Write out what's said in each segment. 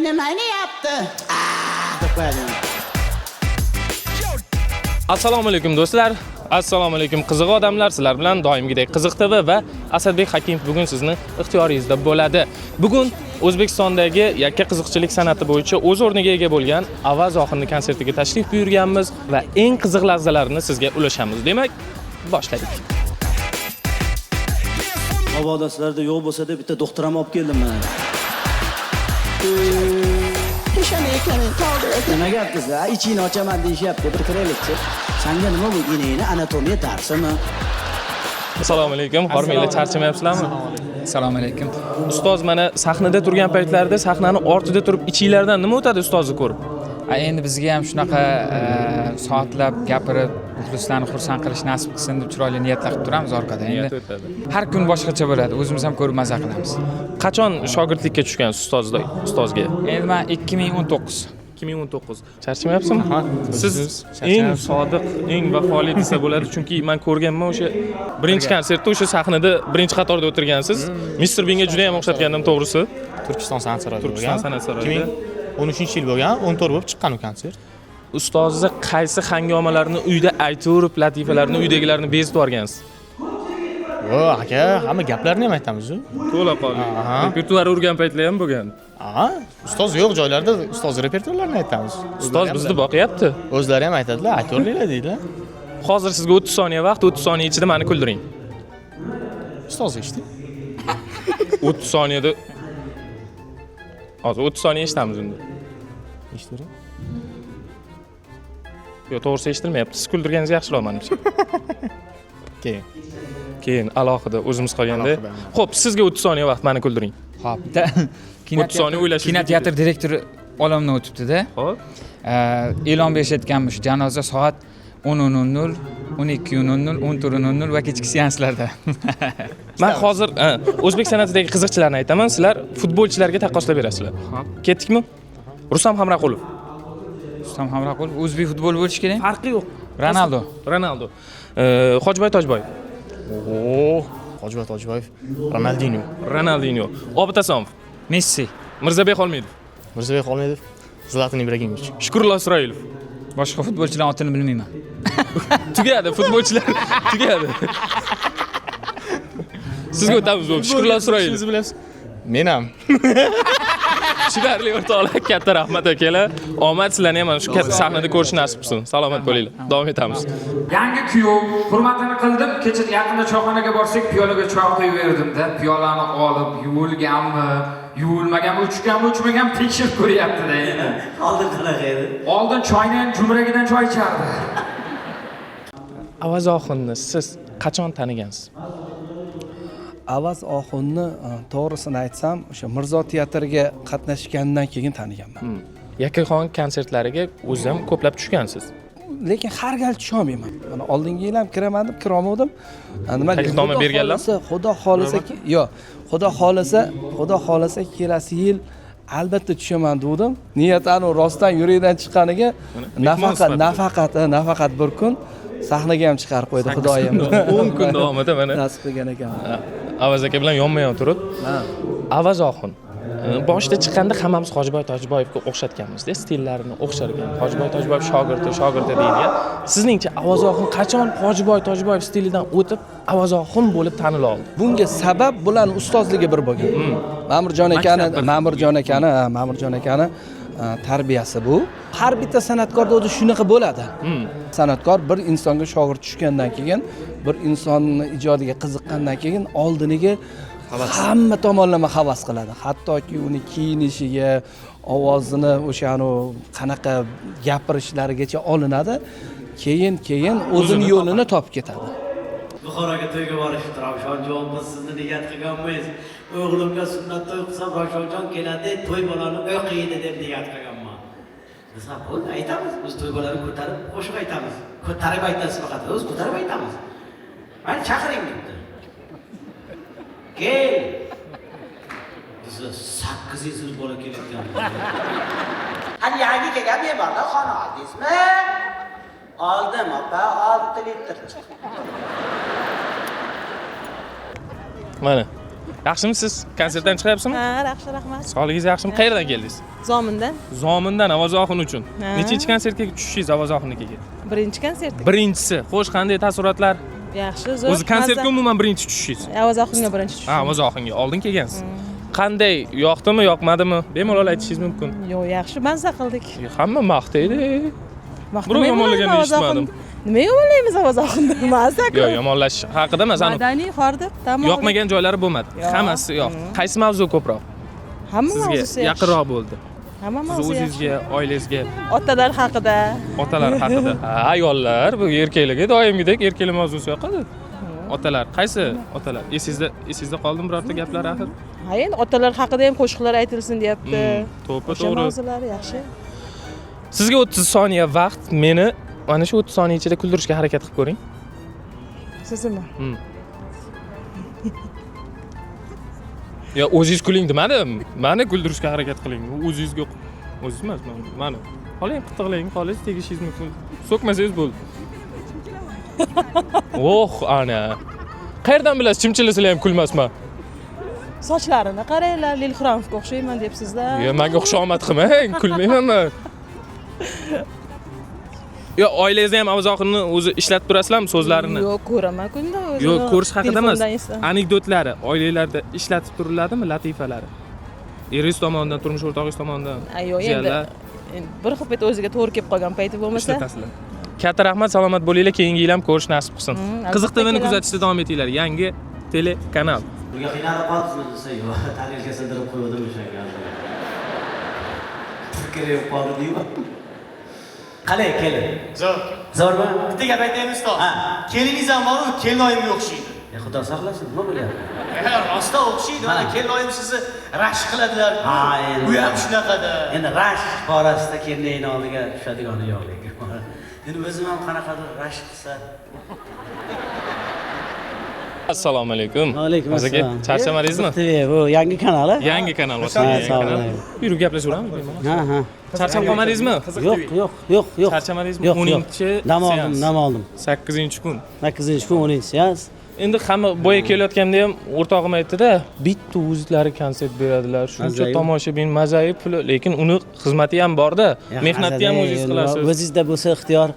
nima yaptı? Deb qo'yadi. Assalomu alaykum do'stlar. Assalomu alaykum qiziq odamlar. Sizlar bilan doimgidek Qiziq TV va Asadbek Hakimov bugun sizni ixtiyoringizda bo'ladi. Bugun O'zbekistondagi yakka qiziqchilik san'ati bo'yicha o'z o'rniga ega bo'lgan Avaz Oxunni konsertiga tashrif buyurganmiz va eng qiziq lahzalarini sizga ulashamiz. Demak, boshladik. Mabodo sizlarda yo'q bo'lsa deb bitta doktor ham olib keldim men. O'shani ekanini tog'da ekan. Nima gap qiz? Ichingni ochaman deyishyapti. Bir kiraylikchi. Sanga nima bu? Inangni anatomiya darsimi? Assalomu alaykum. Hormanglar, charchamayapsizlarmi? Assalomu alaykum. Ustoz, mana sahnada turgan paytlarda sahnani ortida turib ichinglardan nima o'tadi ustozni ko'rib? Endi bizga ham shunaqa soatlab gapirib, muxlislarni xursand qilish nasib qilsin deb chiroyli niyatlar qilib turamiz orqada. Endi har kun boshqacha bo'ladi. O'zimiz ham ko'rib maza qilamiz. Qachon shogirdlikka tushgansiz ustozga? Endi men 2019 2019. Charchamayapsizmi? Siz eng sodiq, eng vafoli desa bo'ladi, chunki men ko'rganman o'sha birinchi konsertda o'sha sahnada birinchi qatorda o'tirgansiz. Mr. Bean'ga juda ham o'xshatgandim, to'g'risi. Turkiston san'at saroyida Turkiston san'at saroyida 2013-yil bo'lgan, 14 bo'lib chiqqan u konsert. Ustozni qaysi hangomalarni uyda aytib, latifalarni uydagilarni bezib yuborgansiz? Yo, aka, hamma gaplarni ham aytamiz-ku. To'la qoldi. Repertuar urgan paytlar ham bo'lgan. Ustoz yo'q joylarda ustoz repertuarlarini aytamiz. Ustoz bizni boqyapti. O'zlari ham aytadilar, aytaveringlar deydilar. Hozir sizga 30 soniya vaqt, 30 soniya ichida meni kuldiring. Ustoz eshitdi. 30 soniyada hozir 30 soniya eshitamiz unda. Eshitavering. Yo'q, to'g'risi eshitilmayapti. Siz kuldirganingiz yaxshiroq menimcha. Keyin alohida o'zimiz qolganda. Xo'p, sizga 30 soniya vaqt meni kuldiring. Xo'p, bitta 30 soniya o'ylashingiz kinoteatr direktori olamdan o'tibdi-da. Xo'p. E'lon berishayotganmish janoza soat 10:00, 12:00, 14:00 va kechki seanslarda. Men hozir o'zbek san'atidagi qiziqchilarni aytaman. Sizlar futbolchilarga taqqoslab berasizlar. Ketdikmi? Rustam Hamraqulov. Rustam Hamraqulov o'zbek futboli bo'lishi kerak. Farqi yo'q. Ronaldo. Hojiboy Tojboyev. Hojiboy Tojboyev, Ronaldinho. Obid Asomov. Messi. Mirzabek Xolmedov. Mirzabek Xolmedov, Zlatan Ibragimovich. Shukrullo Isroilov. Boshqa futbolchilar otini bilmayman. Tugadi, futbolchilar tugadi. Sizga o'tamiz bo'lib, Shukrullo Isroilov. Siz bilasiz. Men ham. Tushunarli o'rtoqlar, katta rahmat akalar. Omad sizlarni ham mana shu katta sahnada ko'rish nasib qilsin. Salomat bo'linglar. Davom etamiz. Yangi kuyov hurmatini qildim. Kecha yaqinda choyxonaga borsak, piyolaga choy quyib berdim-da. Piyolani olib yuvilganmi, yuvilmaganmi, uchmaganmi tekshirib ko'ryapti-da endi. Oldin qanaqa edi? Oldin choyni jumragidan choy ichardi. Avaz Oxunni siz qachon tanigansiz? Avaz Oxunni to'g'risini aytsam, o'sha Mirzo teatriga qatnashgandan keyin taniganman. Yakkaxon konsertlariga o'z ham ko'plab tushgansiz. Lekin har gal tusha olmayman. Mana oldingi yil ham kiraman deb kira olmadim. Nima taklifnoma berganlar? Xudo xolasa, yo'q. Xudo xolasa kelasi yil albatta tushaman dedim. Niyatani rostdan yurakdan chiqqaniga nafaqat bir kun sahnaga ham chiqarib qo'ydi Xudoyim. 10 kun davomida mana nasib qilgan ekan. Avaz aka bilan yonma-yon turib. Avaz Oxun. Boshida chiqqanda hammamiz Hojiboy Tojboyevga o'xshatganmiz-da, stillarini o'xshar ekan. Hojiboy Tojboyev shogirdi deydigan. Sizningcha Avaz Oxun qachon Hojiboy Tojboyev stilidan o'tib Avaz Oxun bo'lib tanila oldi? Bunga sabab bularning ustozligi bir bo'lgan. Ma'murjon akani tarbiyasi bu. Har bitta san'atkorda o'zi shunaqa bo'ladi. San'atkor bir insonga shogird tushgandan keyin, bir insonni ijodiga qiziqqandan keyin oldiniga hamma tomonlama havas qiladi. Hattoki uni kiyinishiga, ovozini o'shani qanaqa gapirishlarigacha olinadi. Keyin o'zini yo'lini topib ketadi. Buxoroga to'yga borishib Ravshonjon, biz sizni niyat qilganmiz. O'g'limga sunnat to'y qilsam Ravshonjon keladi, to'y bolani o'qiydi deb niyat qilganman. Desam, bo'ldi, aytamiz. Biz to'y bolani ko'tarib qo'shiq aytamiz. Ko'tarib aytasiz faqat, o'z ko'tarib aytamiz. Meni chaqiring debdi. Kel. Bizda 800 yil bola kelayotgan. Hani yangi kelgan bemorlar xona oldingizmi? Oldim, opa, 6 litr. Mana Yaxshimisiz? Konsertdan chiqyapsizmi? Ha, yaxshi, rahmat. Sog'ligingiz yaxshimi? Qayerdan keldingiz? Zomindan. Zomindan Ovozoxin uchun. Ha. Nechinchi konsertga tushishingiz Ovozoxinnikiga? Birinchi konsert. Birinchisi. Xo'sh, qanday taassurotlar? Yaxshi, zo'r. O'zi konsertga umuman birinchi tushishingiz. Ovozoxinga birinchi tushdim. Ha, Ovozoxinga oldin kelgansiz. Qanday, yoqdimi, yoqmadimi? Bemalol aytishingiz mumkin. Yo'q, yaxshi, mazza qildik. Hamma maqtaydi. Maqtamay yomonlaganini eshitmadim. Nima yomonlaymiz Ovozoxinda? Mazza qildik. Yo'q, yomonlash haqida emas, aniq. Madaniy xordiq, tamom. Yoqmagan joylari bo'lmadi. Yo'q. Hammasi yoq. Qaysi mavzu ko'proq? Hamma mavzusi Sizga yaxshi. yaqinroq bo'ldi. Hamma Siz mavzu yaxshi. o'zingizga, oilangizga, Otalar haqida. otalar haqida. Ha, ayollar, bu erkaklarga doimgidek erkaklar mavzusi yoqadi. Otalar, qaysi otalar? Esingizda qoldimi birorta gaplar axir? Ha, endi otalar haqida ham qo'shiqlar aytilsin, deyapti. To'ppa O'sha to'g'ri. mavzular yaxshi. Sizga 30 soniya vaqt, meni mana shu 30 soniya ichida kuldirishga harakat qilib ko'ring. Sizmi? Ya o'zingiz kuling demadim. Mani kuldirishga harakat qiling. O'zingizga o'zingiz emas, mani. Qoling, qitiqlang, qolingiz tegishingiz mumkin. So'kmasangiz bo'ldi. Oh, ana. Qayerdan bilasiz, chimchilasizlar ham kulmasman. Sochlarini qaranglar, Lil Xuramovga o'xshayman debsizlar. Ya menga xushomad qilmang, kulmayman men. Yo, oilangizni ham Ovozoxinni o'zi ishlatib turasizlarmi so'zlarini? Yo'q, ko'raman kunda o'zim. Yo'q, ko'rish haqida emas. telefondan esa. Anekdotlari oilalarda ishlatib turiladimi latifalari? Eringiz tomonidan, turmush o'rtog'ingiz tomonidan. Yo'q, endi bir xil payt o'ziga to'g'ri kelib qolgan payti bo'lmasa. Ishlatasizlar. Katta rahmat, salomat bo'linglar. Keyingi yil ham ko'rish nasib qilsin. Qiziq TVni kuzatishda davom etinglar. Yangi telekanal. Bunga qiynalib qoldingizmi desa, yo'q, tarelga sildirib qo'ydim o'shanga. Fikri yo'q qoldi deyman. Qalay, kelin? Zo'rmi? Bitta gap aytaymi ustoz? Ha. Keliningiz ham bor-ku, kelin oyimga o'xshaydi. Xudo saqlasin, nima bo'lyapti? Rostdan o'xshaydi. Mana kelin oyim sizni rashk qiladilar. Ha, endi. Bu ham shunaqada. Endi rashk borasida kelinning oldiga tushadigani yo'q lekin. Endi o'zim ham qanaqadir rashk qilsa. Assalomu alaykum. Alaykum Aka, assalom. charchamadingizmi? Bu yangi kanal-a? Yangi kanal boshqa yangi assalomu kanal. alaykum. Yurib gaplashaveramiz bemalol. Ha. Charchab qolmadingizmi? Yo'q. Charchamadingizmi? Yo'q. 10-chi Dam oldim. 8-kun. 8-kun 10-chi seans. Endi hamma boya kelayotganda ham o'rtog'im aytdi-da, bitta o'zlari konsert beradilar. Shuncha tomoshabin mazayib puli, lekin uni xizmati ham bor-da, mehnatni ham o'zingiz qilasiz. O'zingizda bo'lsa ixtiyor,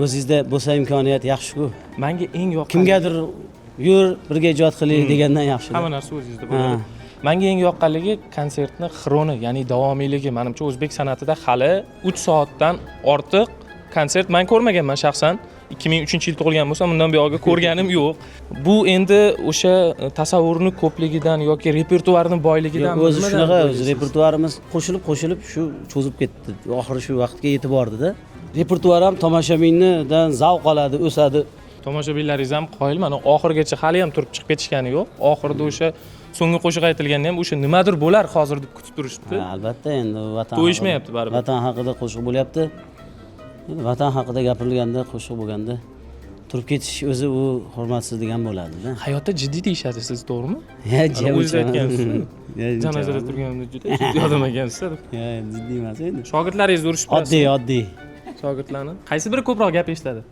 o'zingizda bo'lsa imkoniyat yaxshi-ku. Menga eng yoqqan Kimgadir yur, birga ijod qiling degandan yaxshi. hamma narsa o'zingizda bo'ladi. Menga eng yoqqanligi konsertni xroni, ya'ni davomiyligi. Menimcha o'zbek san'atida hali 3 soatdan ortiq konsert men ko'rmaganman shaxsan. 2003-yil tug'ilgan bo'lsam, undan buyog'iga ko'rganim yo'q. Bu endi o'sha tasavvurni ko'pligidan yoki repertuarning boyligidan O'zi shunaqa, repertuarimiz qo'shilib shu cho'zib ketdi. Oxiri shu vaqtga yetib bordi-da. Repertuar ham tomoshabindan zavq oladi, o'sadi. Tomoshabinlaringiz ham qoyil, mana oxirigacha hali ham turib chiqib ketishgani yo'q. Oxirida o'sha so'nggi qo'shiq aytilganda ham o'sha nimadir bo'lar hozir deb kutib turishibdi. Albatta, endi vatan To'yishmayapti baribir. Vatan haqida qo'shiq bo'lyapti. Endi vatan haqida gapirilganda, qo'shiq bo'lganda turib ketish o'zi u hurmatsizlik ham bo'ladi-da. Hayotda jiddiy deyishadi, siz to'g'rimi? O'zingiz O'zi aytgansiz. Janozada turganimda juda jiddiy odam ekansiz. Jiddiy emas endi. Shogirdlaringiz urishib turasiz. Oddiy. Shogirdlarni qaysi biri ko'proq gap eshitadi?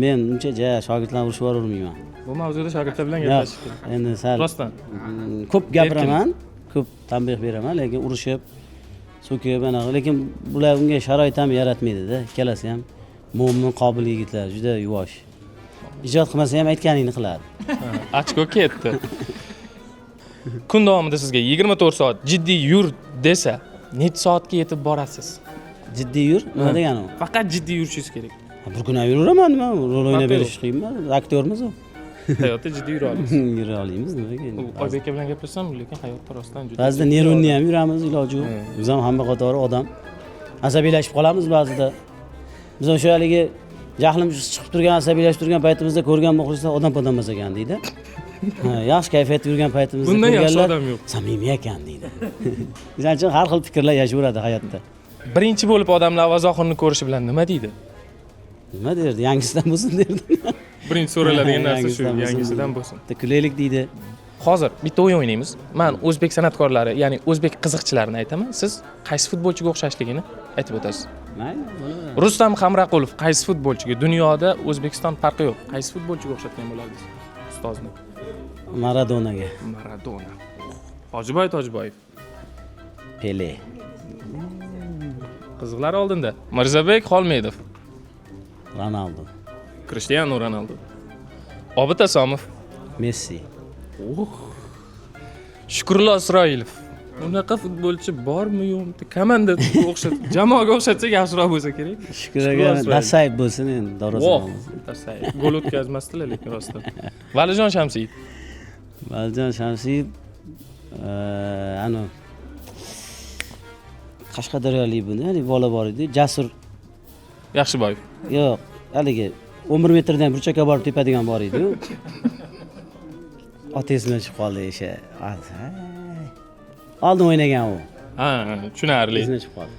Men uncha shogirdlarni urishib yubormayman. Bu mavzuda shogirdlar bilan gaplashish kerak. Endi sal Rostdan. ko'p gapiraman, ko'p tanbeh beraman, lekin urishib, so'kib anaqa, lekin bular unga sharoit ham yaratmaydi-da. Ikkalasi ham mo'min, qobil yigitlar, juda yuvosh. Ijod qilmasa ham aytganingni qiladi. Ochko ketdi. Kun davomida sizga 24 soat jiddiy yur desa, necha soatga yetib borasiz? Jiddiy yur, nima degani u? Faqat jiddiy yurishingiz kerak. Bir kun ham yuraman, nima? Rol o'ynab berish qiyinmi? Aktyormiz u. Hayotda jiddiy yura olasiz. Yura olamiz, nimaga endi? Oybek aka bilan gaplashsam, lekin hayotda rostdan juda. Ba'zida nervni ham yuramiz, iloji yo'q. Biz ham hamma qatori odam. Asabiylashib qolamiz ba'zida. Biz o'sha haligi jahlimiz chiqib turgan, asabiylashib turgan paytimizda ko'rgan muxlislar odam emas ekan deydi. Yaxshi kayfiyatda yurgan paytimizda bundan yaxshi ko'rganlar odam yo'q. Samimiy ekan deydi. O'shaning uchun har xil fikrlar yashaveradi hayotda. Birinchi bo'lib odamlar Ovozoxinni ko'rishi bilan nima deydi? Nima derdi? Yangisidan bo'lsin derdi. Birinchi so'raladigan narsa shu, yangisidan bo'lsin. Kulaylik deydi. Hozir bitta o'yin o'ynaymiz. Men o'zbek san'atkorlari, ya'ni o'zbek qiziqchilarini aytaman. Siz qaysi futbolchiga o'xshashligini aytib o'tasiz. Mayli, bo'laveradi. Rustam Hamraqulov qaysi futbolchiga? Dunyoda O'zbekiston farqi yo'q. Qaysi futbolchiga o'xshatgan bo'lardingiz ustozni? Maradonaga. Maradona. Hojiboy Tojiboyev. Pele. Qiziqlar oldinda. Mirzabek Xolmedov. Ronaldo. Cristiano Ronaldo. Obid Asomov. Messi. Shukrullo Isroilov. Unaqa futbolchi bormi yo'qmi? Komanda o'xshat, jamoaga o'xshatsak yaxshiroq bo'lsa kerak. Shukraga Dasayev bo'lsin endi, Voh, Darozabon. gol o'tkazmasdilar lekin rostdan. Valijon Shamsiyev. Valijon Shamsiyev ana Qashqadaryolik buni, haligi bola bor edi, Jasur. Yaxshiboyev. Yo'q, haligi 11 metrdan burchakka borib tepadigan bor edi-ku. Ot esimdan chiqib qoldi o'sha. Oldin o'ynagan u. Ha, tushunarli. Esimdan chiqib qoldi.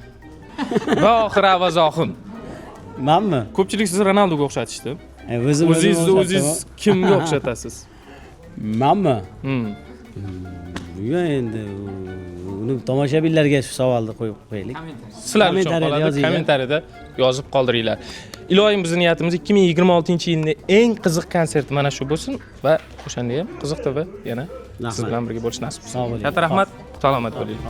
Va oxiri Avazoxin. Manmi? Ko'pchilik sizni Ronaldoga o'xshatishdi. O'zingiz kimga o'xshatasiz? Manmi? Hmm. Yo'q endi uni tomoshabinlarga shu savolni qo'yib qo'yaylik. Sizlar uchun qoladi, kommentariyada yozib qoldiringlar. Iloyim bizning niyatimiz 2026-yilning eng qiziq konserti mana shu bo'lsin va o'shanda ham qiziq TV yana siz bilan birga bo'lish nasib bo'lsin. Sog' bo'ling. Katta rahmat, salomat bo'ling.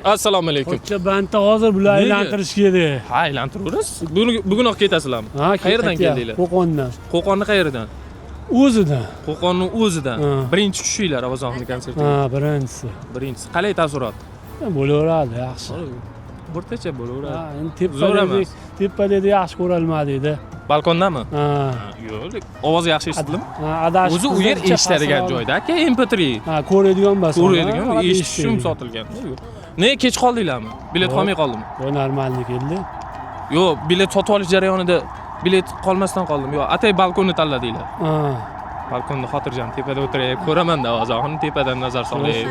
Assalomu alaykum. Ko'cha banta hozir bular aylantirish kerak. Ha, aylantiramiz. Bugunoq ketasizlarmi? Qayerdan keldinglar? Qo'qondan. Qo'qonni qayerdan? O'zidan. Qo'qonning o'zidan. Birinchi tushishinglar Avazoxin konsertiga. Ha, birinchisi. Birinchisi. Qalay taassurot? Bo'laveradi, yaxshi. O'rtacha bo'laveradi. Ha, endi tepada yaxshi ko'rolmadingda. Balkondami? Ha. Yo'q, ovozi yaxshi eshitdimi? Ha, adashib. O'zi u yer eshitadigan joyda, aka, MP3. Ha, ko'radigan bas. Ko'radigan, eshitishim sotilgan. Ne kech qoldinglarmi? Bilet qolmay qoldimi? Yo'q, normalni keldi. Yo'q, bilet sotib olish jarayonida bilet qolmasdan qoldim. Yo'q, atay balkonni tanladinglar. Ha. Balkonda xotirjam tepada o'tiray, ko'raman-da Avazoxinni tepadan nazar solay.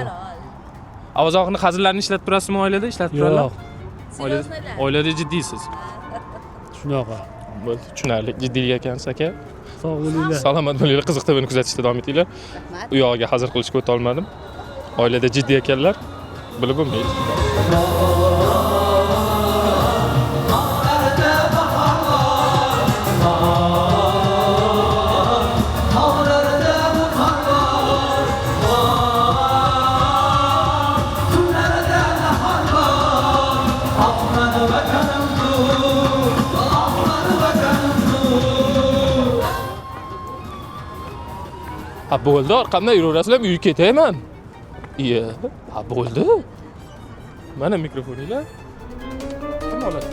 Avazoxinni hazillarni ishlatib turasizmi oilada? Ishlatib turadilar? Yo'q. Oilada jiddiysiz. Shunaqa. Bo'ldi, tushunarli. Jiddiylik ekansiz aka. Sog' bo'linglar. Salomat bo'linglar. Qiziq TVni kuzatishda davom etinglar. U yog'iga hazil qilishga o'ta olmadim. Oilada jiddiy ekanlar. Bilib bo'lmaydi. Ha bo'ldi, orqamdan yuraverasizlar, uyga ketayman. Iya, ha bo'ldi. Mana mikrofoninglar. Kim oladi?